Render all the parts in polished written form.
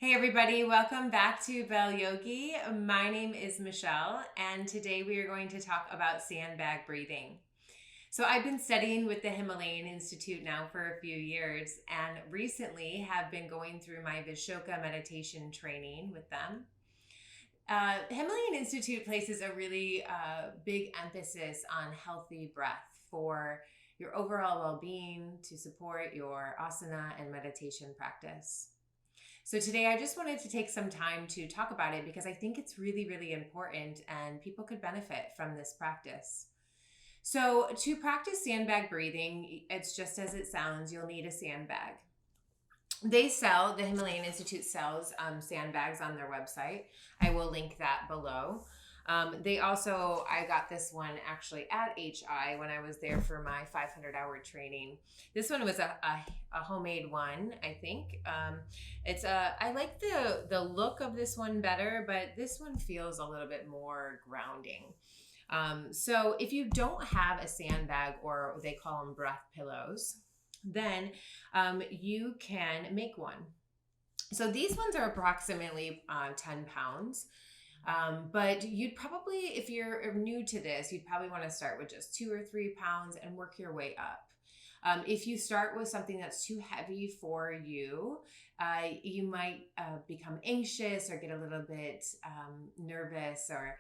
Hey everybody, welcome back to Bell Yogi. My name is Michelle, and today we are going to talk about sandbag breathing. So I've been studying with the Himalayan Institute now for a few years, and recently have been going through my Vishoka meditation training with them. Himalayan Institute places a really big emphasis on healthy breath for your overall well-being to support your asana and meditation practice. So today I just wanted to take some time to talk about it because I think it's really, really important and people could benefit from this practice. So to practice sandbag breathing, it's just as it sounds, you'll need a sandbag. The Himalayan Institute sells sandbags on their website. I will link that below. I got this one actually at HI when I was there for my 500-hour training. This one was a homemade one, I think. I like the look of this one better, but this one feels a little bit more grounding. So if you don't have a sandbag, or they call them breath pillows, then you can make one. So these ones are approximately 10 pounds. But you'd probably, if you're new to this, you'd probably want to start with just 2 or 3 pounds and work your way up. If you start with something that's too heavy for you, you might become anxious or get a little bit nervous or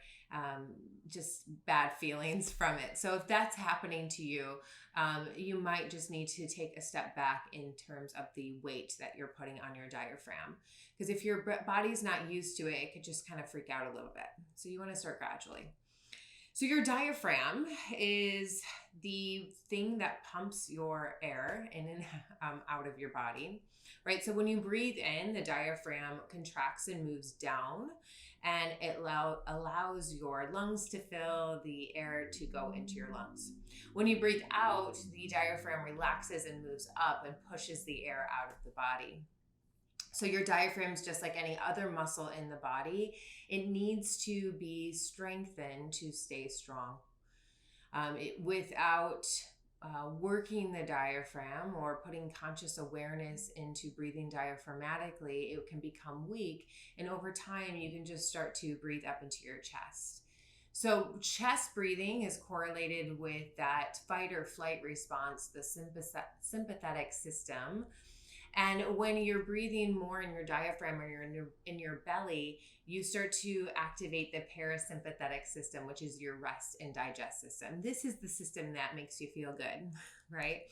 just bad feelings from it. So if that's happening to you, you might just need to take a step back in terms of the weight that you're putting on your diaphragm. Because if your body's not used to it, it could just kind of freak out a little bit. So you want to start gradually. So your diaphragm is the thing that pumps your air in and out of your body, right? So when you breathe in, the diaphragm contracts and moves down, and it allows your lungs to fill, the air to go into your lungs. When you breathe out, the diaphragm relaxes and moves up and pushes the air out of the body. So your diaphragm is just like any other muscle in the body. It needs to be strengthened to stay strong. Without working the diaphragm or putting conscious awareness into breathing diaphragmatically, it can become weak. And over time, you can just start to breathe up into your chest. So chest breathing is correlated with that fight or flight response, the sympathetic system. And when you're breathing more in your diaphragm or you're in your belly, you start to activate the parasympathetic system, which is your rest and digest system. This is the system that makes you feel good, right?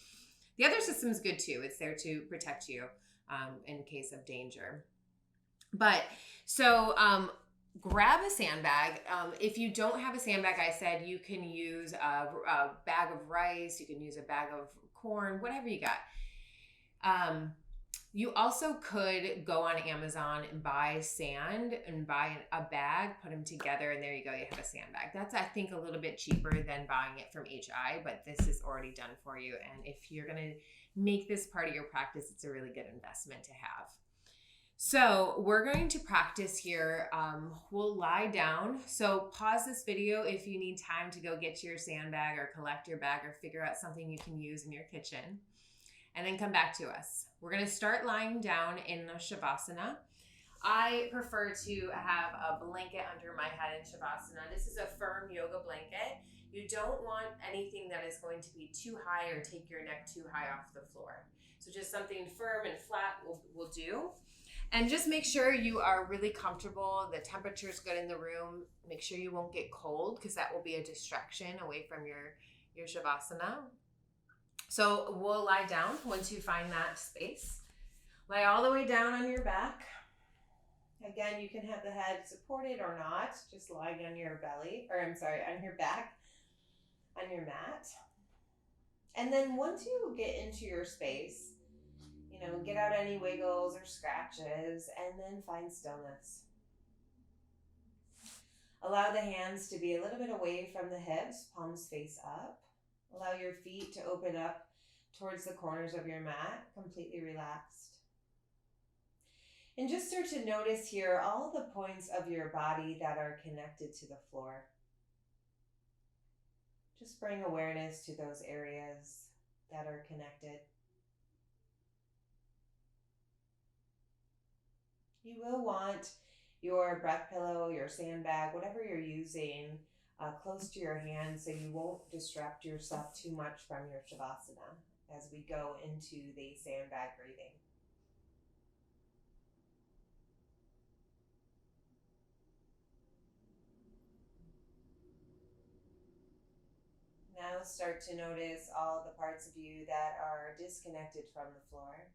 The other system is good too. It's there to protect you in case of danger. Grab a sandbag. If you don't have a sandbag, I said you can use a bag of rice, you can use a bag of corn, whatever you got. You also could go on Amazon and buy sand and buy a bag, put them together, and there you go, you have a sandbag. That's, I think, a little bit cheaper than buying it from HI, but this is already done for you. And if you're going to make this part of your practice, it's a really good investment to have. So we're going to practice here. We'll lie down. So pause this video if you need time to go get your sandbag or collect your bag or figure out something you can use in your kitchen. And then come back to us. We're going to start lying down in a Shavasana. I prefer to have a blanket under my head in Shavasana. This is a firm yoga blanket. You don't want anything that is going to be too high or take your neck too high off the floor. So just something firm and flat will do. And just make sure you are really comfortable. The temperature is good in the room. Make sure you won't get cold because that will be a distraction away from your Shavasana. So we'll lie down once you find that space. Lie all the way down on your back. Again, you can have the head supported or not. Just lying on your belly, on your back, on your mat. And then once you get into your space, get out any wiggles or scratches, and then find stillness. Allow the hands to be a little bit away from the hips, palms face up. Allow your feet to open up towards the corners of your mat, completely relaxed. And just start to notice here all the points of your body that are connected to the floor. Just bring awareness to those areas that are connected. You will want your breath pillow, your sandbag, whatever you're using, close to your hand so you won't disrupt yourself too much from your Shavasana as we go into the sandbag breathing. Now start to notice all the parts of you that are disconnected from the floor.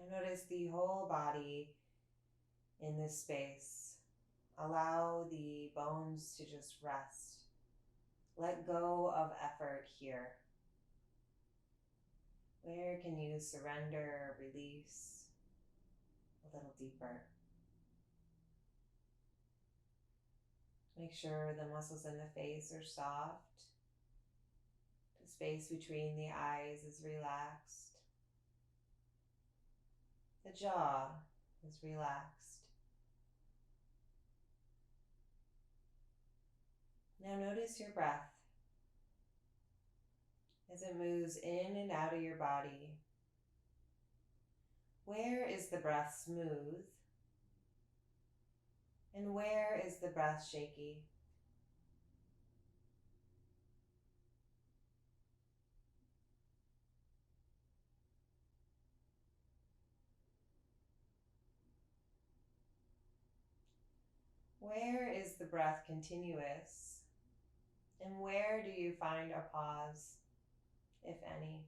Now notice the whole body in this space. Allow the bones to just rest. Let go of effort here. Where can you surrender, release a little deeper? Make sure the muscles in the face are soft. The space between the eyes is relaxed. The jaw is relaxed. Now notice your breath as it moves in and out of your body. Where is the breath smooth? And where is the breath shaky? Where is the breath continuous? And where do you find a pause, if any?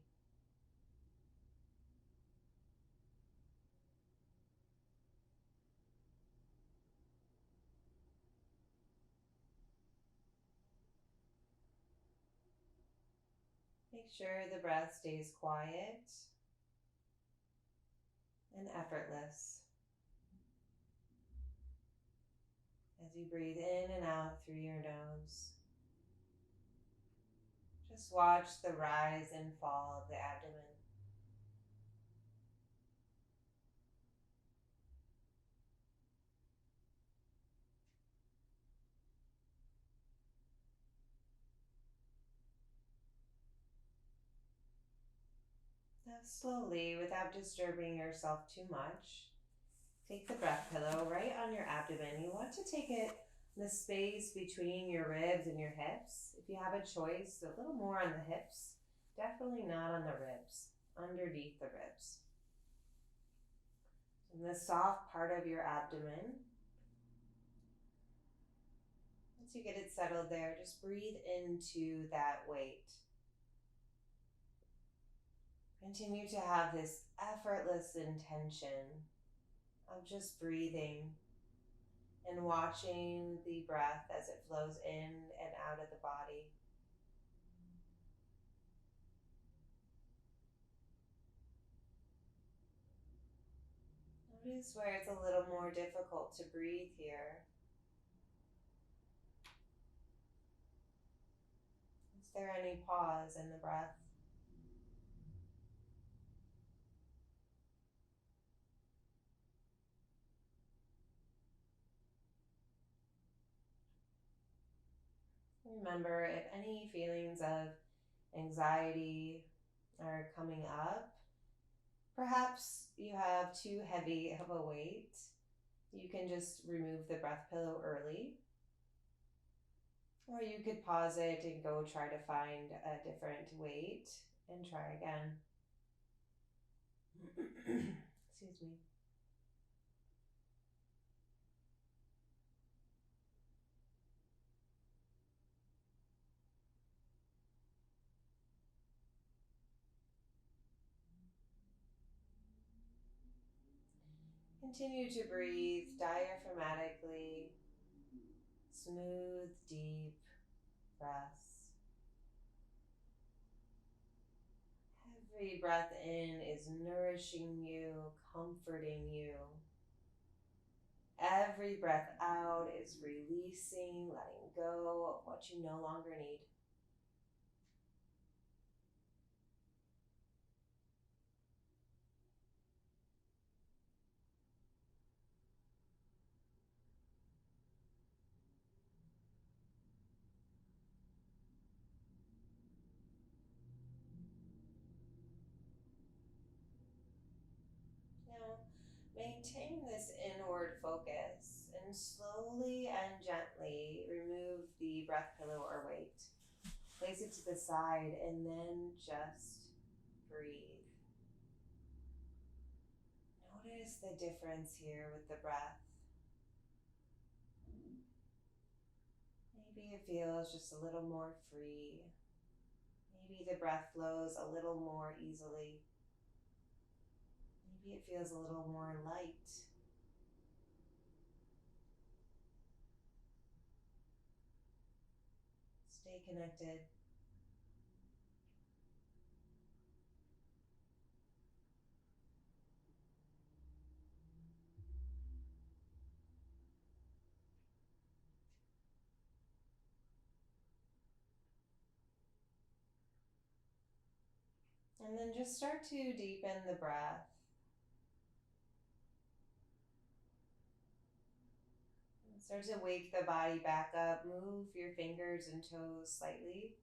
Make sure the breath stays quiet and effortless as you breathe in and out through your nose. Just watch the rise and fall of the abdomen. Now slowly, without disturbing yourself too much, take the breath pillow right on your abdomen. You want to take it in the space between your ribs and your hips. If you have a choice, a little more on the hips, definitely not on the ribs, underneath the ribs. In the soft part of your abdomen, once you get it settled there, just breathe into that weight. Continue to have this effortless intention of just breathing and watching the breath as it flows in and out of the body. Notice where it's a little more difficult to breathe here. Is there any pause in the breath? Remember, if any feelings of anxiety are coming up, perhaps you have too heavy of a weight, you can just remove the breath pillow early. Or you could pause it and go try to find a different weight and try again. Excuse me. Continue to breathe diaphragmatically, smooth, deep breaths. Every breath in is nourishing you, comforting you. Every breath out is releasing, letting go of what you no longer need. inward focus and slowly and gently remove the breath pillow or weight. Place it to the side and then just breathe. Notice the difference here with the breath. Maybe it feels just a little more free. Maybe the breath flows a little more easily. Maybe it feels a little more light. Stay connected. And then just start to deepen the breath. And start to wake the body back up. Move your fingers and toes slightly.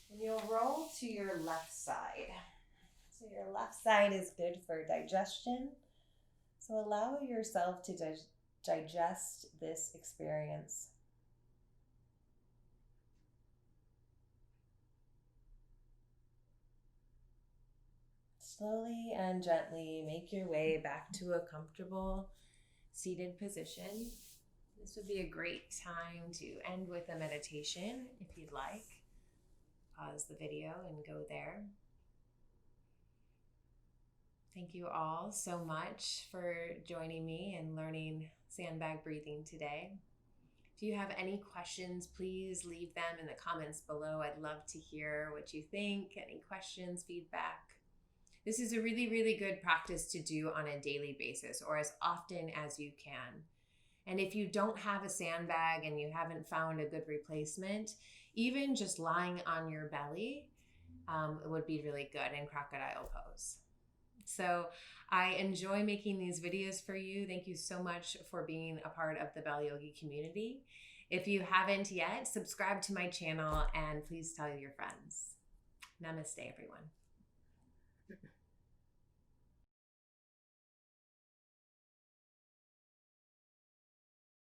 And you'll roll to your left side. So your left side is good for digestion. So allow yourself to digest this experience. Slowly and gently make your way back to a comfortable seated position. This would be a great time to end with a meditation if you'd like. Pause the video and go there. Thank you all so much for joining me and learning sandbag breathing today. If you have any questions, please leave them in the comments below. I'd love to hear what you think, any questions, feedback. This is a really, really good practice to do on a daily basis or as often as you can. And if you don't have a sandbag and you haven't found a good replacement, even just lying on your belly would be really good in crocodile pose. So I enjoy making these videos for you. Thank you so much for being a part of the Bell Yogi community. If you haven't yet, subscribe to my channel and please tell your friends. Namaste, everyone.